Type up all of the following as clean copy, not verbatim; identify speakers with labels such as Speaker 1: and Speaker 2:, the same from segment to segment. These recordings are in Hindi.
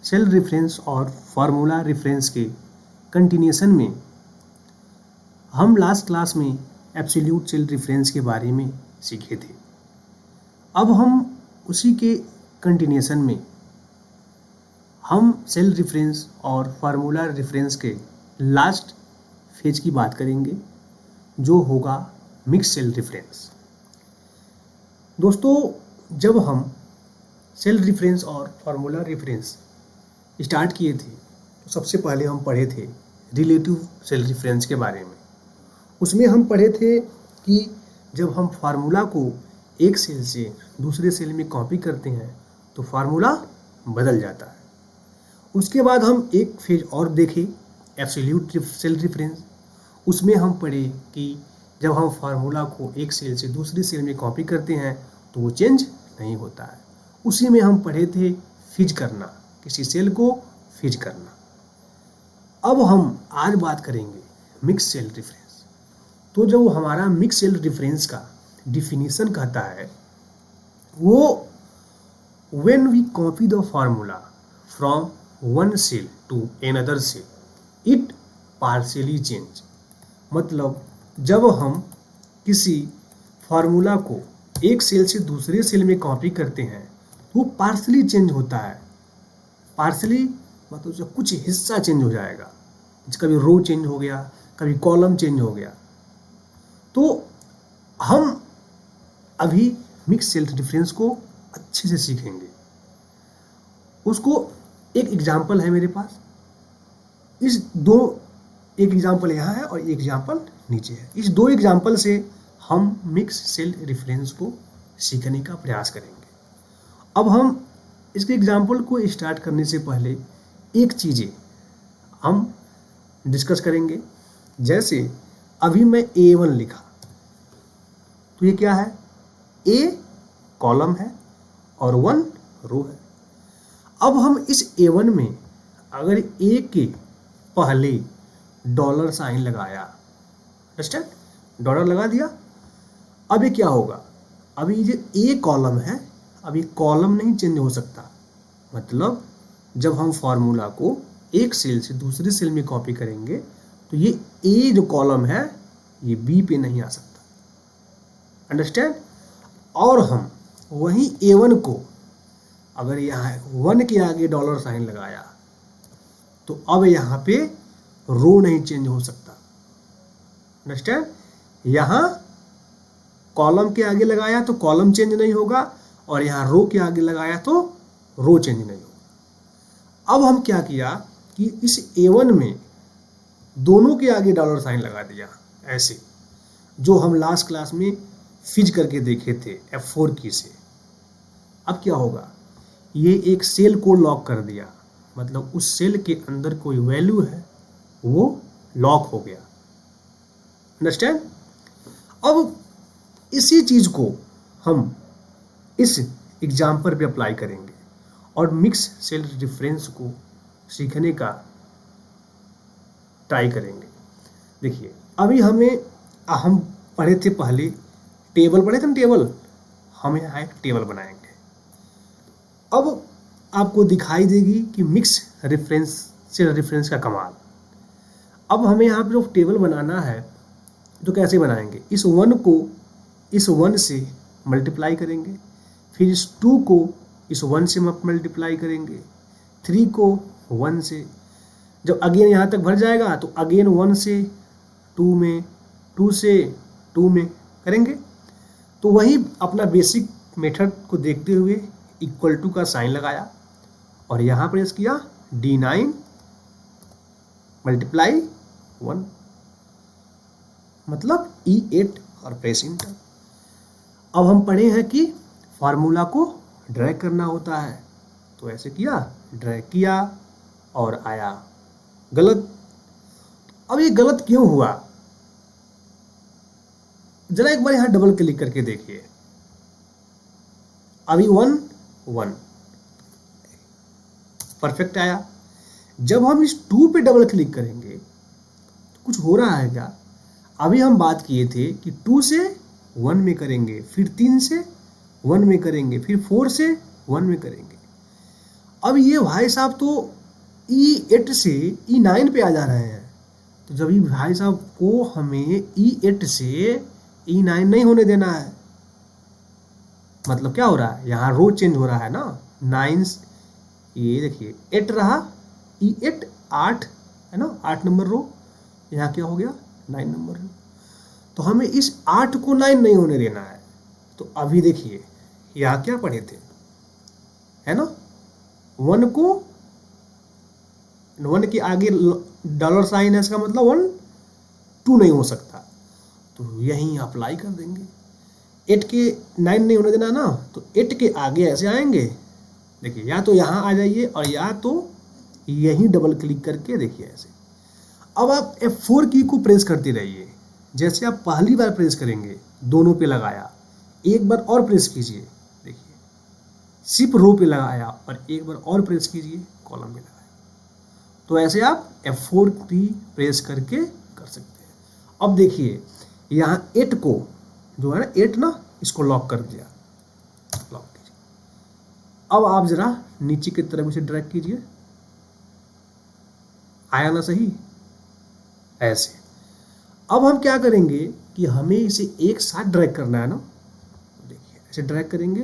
Speaker 1: सेल रेफरेंस और फार्मूला रेफरेंस के कंटिन्यूशन में हम लास्ट क्लास में एब्सोल्यूट सेल रेफरेंस के बारे में सीखे थे। अब हम उसी के कंटिन्यूशन में हम सेल रेफरेंस और फार्मूला रेफरेंस के लास्ट फेज की बात करेंगे, जो होगा मिक्स सेल रेफरेंस। दोस्तों, जब हम सेल रेफरेंस और फार्मूला रेफरेंस स्टार्ट किए थे तो सबसे पहले हम पढ़े थे रिलेटिव सेल रेफरेंस के बारे में। उसमें हम पढ़े थे कि जब हम फार्मूला को एक सेल से दूसरे सेल में कॉपी करते हैं तो फार्मूला बदल जाता है। उसके बाद हम एक फेज और देखे एब्सोल्यूट सेल रेफरेंस। उसमें हम पढ़े कि जब हम फार्मूला को एक सेल से दूसरी सेल में कॉपी करते हैं तो वो चेंज नहीं होता है। उसी में हम पढ़े थे फिज करना, किसी सेल को फिज करना। अब हम आज बात करेंगे मिक्स सेल रेफरेंस। तो जो हमारा मिक्स सेल रेफरेंस का डिफिनीशन कहता है वो when we copy the formula from one cell to another cell it partially change. मतलब जब हम किसी फार्मूला को एक सेल से दूसरे सेल में कॉपी करते हैं तो वो पार्शियली चेंज होता है। पार्शियली मतलब जो कुछ हिस्सा चेंज हो जाएगा, कभी रो चेंज हो गया, कभी कॉलम चेंज हो गया। तो हम अभी मिक्स सेल रेफरेंस को अच्छे से सीखेंगे। उसको एक एग्जाम्पल है मेरे पास। एक एग्जाम्पल यहाँ है और एक एग्जाम्पल नीचे है। इस दो एग्जाम्पल से हम मिक्स सेल रेफरेंस को सीखने का प्रयास करेंगे। अब हम इसके एग्जाम्पल को स्टार्ट करने से पहले एक चीज़ें हम डिस्कस करेंगे। जैसे अभी मैं A1 लिखा तो ये क्या है? A कॉलम है और 1 रो है। अब हम इस A1 में अगर A के पहले डॉलर साइन लगाया, अंडरस्टैंड, डॉलर लगा दिया, अब ये क्या होगा? अभी ये A कॉलम है, अभी कॉलम नहीं चेंज हो सकता। मतलब जब हम फार्मूला को एक सेल से दूसरे सेल में कॉपी करेंगे तो ये A जो कॉलम है ये B पे नहीं आ सकता, अंडरस्टैंड। और हम वहीं A1 को अगर यहाँ 1 के आगे डॉलर साइन लगाया तो अब यहाँ पे रो नहीं चेंज हो सकता, अंडरस्टैंड। यहाँ कॉलम के आगे लगाया तो कॉलम चेंज नहीं होगा और यहाँ रो के आगे लगाया तो रो चेंज नहीं होगा। अब हम क्या किया कि इस A1 में दोनों के आगे डॉलर साइन लगा दिया, ऐसे जो हम लास्ट क्लास में फिज करके देखे थे F4 की से। अब क्या होगा? ये एक सेल को लॉक कर दिया, मतलब उस सेल के अंदर कोई वैल्यू है वो लॉक हो गया, अंडरस्टैंड। अब इसी चीज को हम इस एग्जाम्पल पे अप्लाई करेंगे और मिक्स सेल रेफरेंस को सीखने का ट्राई करेंगे। देखिए, अभी हम पढ़े थे पहले टेबल, पढ़े थे ना टेबल। हम यहाँ एक टेबल बनाएंगे। अब आपको दिखाई देगी कि मिक्स रेफरेंस सेल रेफरेंस का कमाल। अब हमें यहाँ पे जो टेबल बनाना है तो कैसे बनाएंगे? इस 1 को इस 1 से मल्टीप्लाई करेंगे, फिर इस 2 को इस 1 से मल्टीप्लाई करेंगे, 3 को 1 से। जब अगेन यहाँ तक भर जाएगा तो अगेन 1 से 2 में, 2 से 2 में करेंगे। तो वही अपना बेसिक मेथड को देखते हुए इक्वल टू का साइन लगाया और यहाँ प्रेस किया D9 मल्टीप्लाई 1, मतलब E8 और प्रेस इंटर। अब हम पढ़े हैं कि फार्मूला को ड्रैग करना होता है, तो ऐसे किया, ड्रैग किया और आया गलत। अब ये गलत क्यों हुआ? जरा एक बार यहां डबल क्लिक करके देखिए। अभी 1 1 परफेक्ट आया। जब हम इस 2 पे डबल क्लिक करेंगे तो कुछ हो रहा है क्या? अभी हम बात किए थे कि 2 से 1 में करेंगे, फिर 3 से 1 में करेंगे, फिर 4 से 1 में करेंगे। अब ये भाई साहब तो E8 से E9 पे आ जा रहे हैं। तो जब ये भाई साहब को हमें E8 से E9 नहीं होने देना है, मतलब क्या हो रहा है, यहाँ रो चेंज हो रहा है ना। 9, ये देखिए 8 रहा, E8 8 है ना, 8 नंबर रो, यहाँ क्या हो गया 9 नंबर रो। तो हमें इस 8 को 9 नहीं होने देना है। तो अभी देखिए यहाँ क्या पढ़े थे, है ना, 1 को 1 के आगे डॉलर साइन है, इसका मतलब 1 2 नहीं हो सकता। तो यहीं अप्लाई कर देंगे। 8 के 9 नहीं होने देना ना, तो 8 के आगे ऐसे आएंगे, देखिए या तो यहाँ आ जाइए और या तो यहीं डबल क्लिक करके देखिए ऐसे। अब आप F4 की को प्रेस करते रहिए। जैसे आप पहली बार प्रेस करेंगे दोनों पे लगाया, एक बार और प्रेस कीजिए, देखिए सिर्फ रो पे लगाया और एक बार और प्रेस कीजिए कॉलम पे लगाया। तो ऐसे आप F4 भी प्रेस करके कर सकते हैं। अब देखिए यहाँ 8 को जो है ना, 8 ना, इसको लॉक कर दिया, लॉक कीजिए। अब आप जरा नीचे की तरफ इसे ड्रैग कीजिए, आया ना सही, ऐसे। अब हम क्या करेंगे कि हमें इसे एक साथ ड्रैग करना है ना, देखिए ऐसे ड्रैग करेंगे,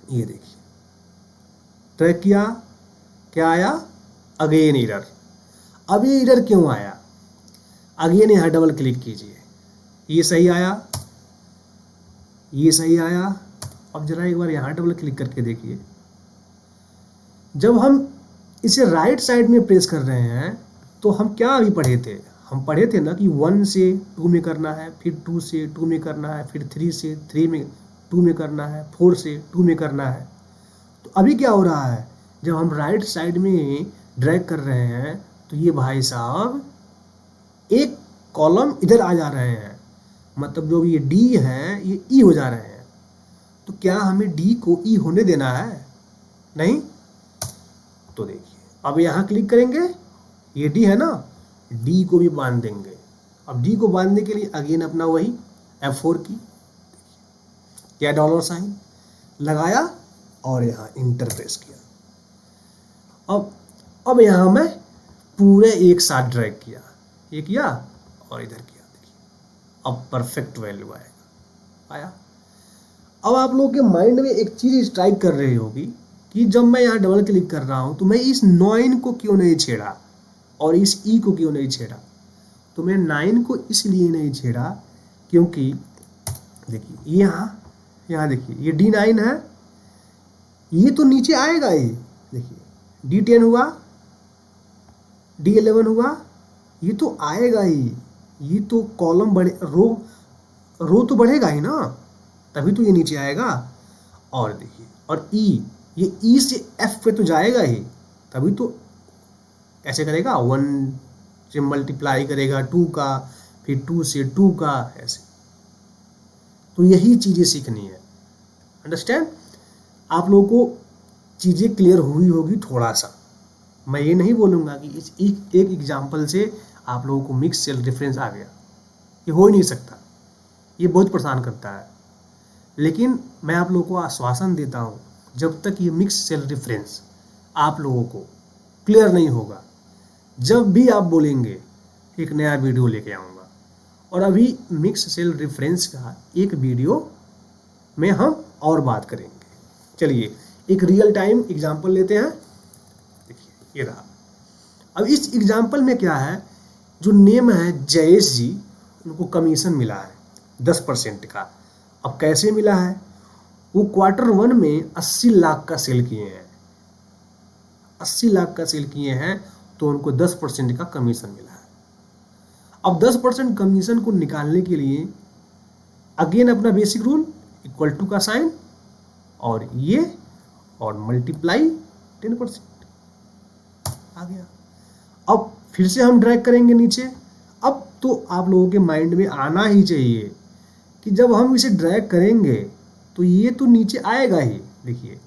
Speaker 1: ये देखिए ड्रैग किया, क्या आया, अगेन एरर। अब ये एरर क्यों आया, अगेन यहाँ डबल क्लिक कीजिए, ये सही आया, ये सही आया। अब जरा एक बार यहाँ डबल क्लिक करके देखिए, जब हम इसे राइट साइड में प्रेस कर रहे हैं तो हम क्या अभी पढ़े थे, हम पढ़े थे ना कि 1 से 2 में करना है, फिर 2 से 2 में करना है, फिर 3 से 3 में 2 में करना है, 4 से 2 में करना है। तो अभी क्या हो रहा है, जब हम राइट साइड में ड्रैग कर रहे हैं तो ये भाई साहब एक कॉलम इधर आ जा रहे हैं, मतलब जो ये डी है ये ई हो जा रहे हैं। तो क्या हमें डी को ई होने देना है, नहीं। तो देखिए अब यहाँ क्लिक करेंगे, ये डी है ना, डी को भी बांध देंगे। अब डी को बांधने के लिए अगेन अपना वही F4 की, क्या डॉलर साइन लगाया और यहाँ इंटर प्रेस किया। अब यहाँ मैं पूरे एक साथ ड्रैग किया, ये किया और इधर किया, देखिए अब परफेक्ट वैल्यू आएगा, आया। अब आप लोगों के माइंड में एक चीज स्ट्राइक कर रही होगी कि जब मैं यहाँ डबल क्लिक कर रहा हूँ तो मैं इस 9 को क्यों नहीं छेड़ा और इस ई को क्यों नहीं छेड़ा। तो मैं 9 को इसलिए नहीं छेड़ा क्योंकि देखिए यहाँ देखिए ये D9 है, ये तो नीचे आएगा ही, देखिए D10 हुआ, D11 हुआ, ये तो आएगा ही, ये तो कॉलम बढ़े, रो तो बढ़ेगा ही ना, तभी तो ये नीचे आएगा। और देखिए और ई, ये ई से एफ पे तो जाएगा ही, तभी तो ऐसे करेगा, 1 से मल्टीप्लाई करेगा 2 का, फिर 2 से 2 का, ऐसे। तो यही चीज़ें सीखनी है, अंडरस्टैंड। आप लोगों को चीज़ें क्लियर हुई होगी थोड़ा सा। मैं ये नहीं बोलूँगा कि इस एक एग्जाम्पल से आप लोगों को मिक्स सेल रेफरेंस आ गया, ये हो ही नहीं सकता, ये बहुत परेशान करता है। लेकिन मैं आप लोगों को आश्वासन देता हूँ, जब तक ये मिक्स सेल रेफरेंस आप लोगों को क्लियर नहीं होगा, जब भी आप बोलेंगे एक नया वीडियो लेके आऊँगा। और अभी मिक्स सेल रेफरेंस का एक वीडियो में हम और बात करेंगे। चलिए एक रियल टाइम एग्जांपल लेते हैं, देखिए ये रहा। अब इस एग्जांपल में क्या है, जो नेम है जयेश जी, उनको कमीशन मिला है 10% का। अब कैसे मिला है, वो Q1 में 80 लाख का सेल किए हैं, 80 लाख का सेल किए हैं, तो उनको 10% का कमीशन मिला है। अब 10% कमीशन को निकालने के लिए अगेन अपना बेसिक रूल, इक्वल टू का साइन और ये और मल्टीप्लाई 10% आ गया। अब फिर से हम ड्रैग करेंगे नीचे। अब तो आप लोगों के माइंड में आना ही चाहिए कि जब हम इसे ड्रैग करेंगे तो ये तो नीचे आएगा ही। देखिए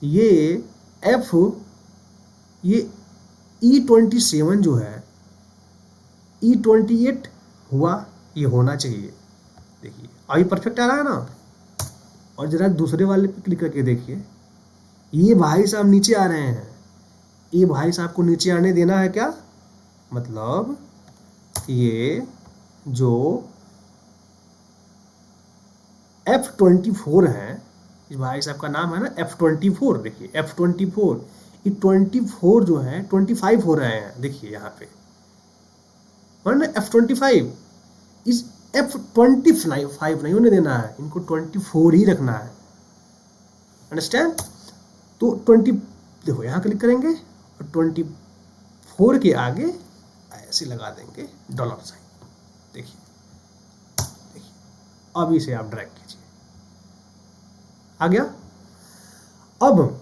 Speaker 1: ये F, ये E27 जो है, E28 हुआ, ये होना चाहिए। देखिए अभी परफेक्ट आ रहा है ना। और जरा दूसरे वाले पे क्लिक करके देखिए, ये भाई साहब नीचे आ रहे हैं, ये भाई साहब को नीचे आने देना है क्या, मतलब ये जो F-24 है, इस भाई साहब का नाम है ना F-24, देखिए F-24, ये 24 जो है 25 हो रहे हैं, देखिए यहाँ पे ना F-25, इस F-25 नहीं होने देना है, इनको 24 ही रखना है, अंडरस्टैंड। तो 20 देखो यहाँ क्लिक करेंगे और 24 के आगे ऐसे लगा देंगे डॉलर साइन, देखिए देखिए, अब इसे आप ड्रैग कीजिए, आ गया। अब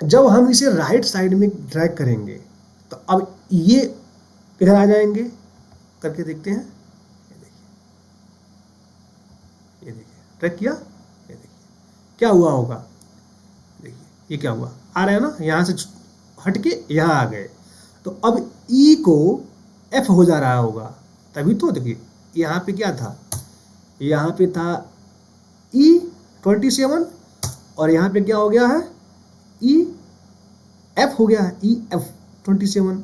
Speaker 1: जब हम इसे राइट साइड में ड्रैग करेंगे तो अब ये इधर आ जाएंगे, करके देखते हैं, ये देखिए ट्रैक किया, ये देखिए क्या हुआ होगा, देखिए ये क्या हुआ, आ रहा है ना, यहाँ से हट के यहाँ आ गए, तो अब ई को एफ हो जा रहा होगा, तभी तो देखिए यहाँ पे क्या था, यहाँ पे था E27 और यहाँ पे क्या हो गया है, ई एफ हो गया है, EF27,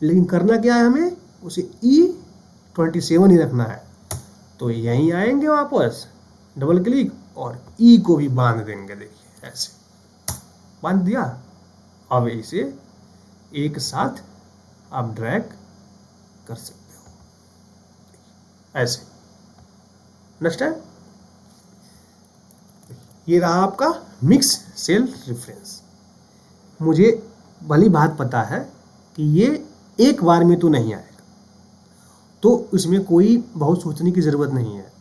Speaker 1: लेकिन करना क्या है हमें, उसे E27 ही रखना है। तो यहीं आएंगे वापस, डबल क्लिक और ई को भी बांध देंगे, देखिए ऐसे बांध दिया। अब इसे एक साथ आप ड्रैग कर सकते हो, ऐसे, अंडरस्टैंड। ये रहा आपका मिक्स सेल रेफरेंस। मुझे भली बात पता है कि ये एक बार में तो नहीं आएगा, तो इसमें कोई बहुत सोचने की ज़रूरत नहीं है।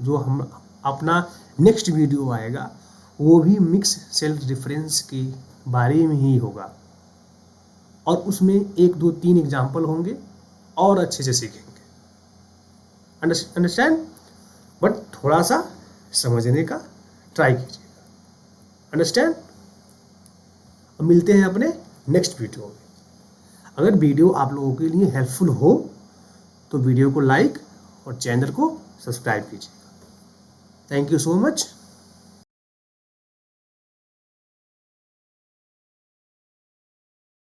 Speaker 1: जो हम अपना नेक्स्ट वीडियो आएगा वो भी मिक्स सेल रेफरेंस के बारे में ही होगा, और उसमें 1 2 3 एग्जाम्पल होंगे और अच्छे से सीखेंगे, अंडरस्टैंड। बट थोड़ा सा समझने का ट्राई कीजिएगा, अंडरस्टैंड। अब मिलते हैं अपने नेक्स्ट वीडियो में। अगर वीडियो आप लोगों के लिए हेल्पफुल हो तो वीडियो को लाइक और चैनल को सब्सक्राइब कीजिएगा। Thank you so much.